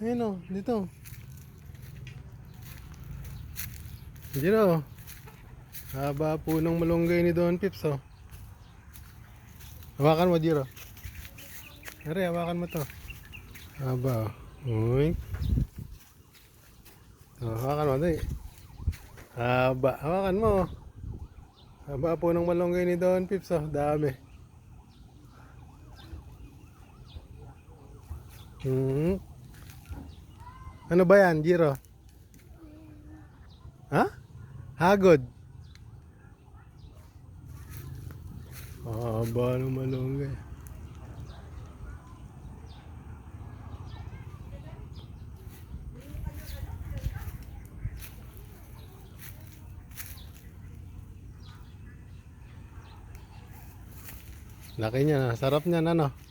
Ayun o, dito. Jiro. Haba po ng malunggay ni Don Pips oh. Hawakan mo, Jiro. Are, hawakan mo to. Haba oh. Uy. Oh, hawakan mo, dali. Haba, hawakan mo. Haba po ng malunggay ni Don Pips oh. Dami. Ano ba yan, Jiro? Ha? Hagod. Haba ng malunggay. Laki niya na. Sarap niyan, ano?